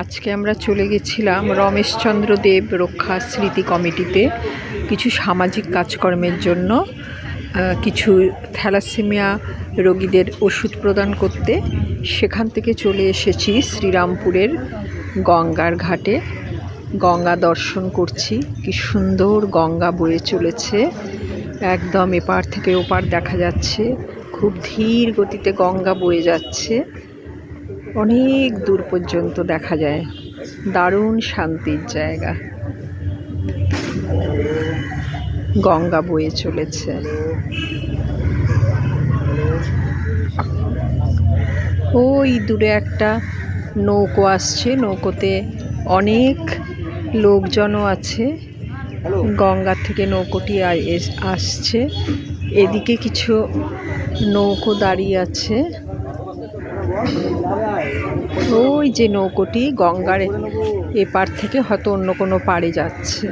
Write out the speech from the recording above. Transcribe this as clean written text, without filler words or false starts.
আজকে আমরা চলে গেছিলাম রমেশচন্দ্র দেব রক্ষা স্মৃতি কমিটিতে কিছু সামাজিক কাজকর্মের জন্য, কিছু থ্যালাসেমিয়া রোগীদের ওষুধ প্রদান করতে। সেখান থেকে চলে এসেছি শ্রীরামপুরের গঙ্গার ঘাটে। গঙ্গা দর্শন করছি, কি সুন্দর গঙ্গা বয়ে চলেছে, একদম এপার থেকে ওপার দেখা যাচ্ছে। খুব ধীর গতিতে গঙ্গা বয়ে যাচ্ছে, অনেক দূর পর্যন্ত দেখা যায়। দারুণ শান্তির জায়গা, গঙ্গা বয়ে চলেছে। ওই দূরে একটা নৌকো আসছে, নৌকোতে অনেক লোকজনও আছে। গঙ্গা থেকে নৌকোটি আসছে, এদিকে কিছু নৌকো দাঁড়িয়ে আছে। ওই যে নৌকোটি গঙ্গার এপার থেকে হয়তো অন্য কোনো পাড়ে যাচ্ছে।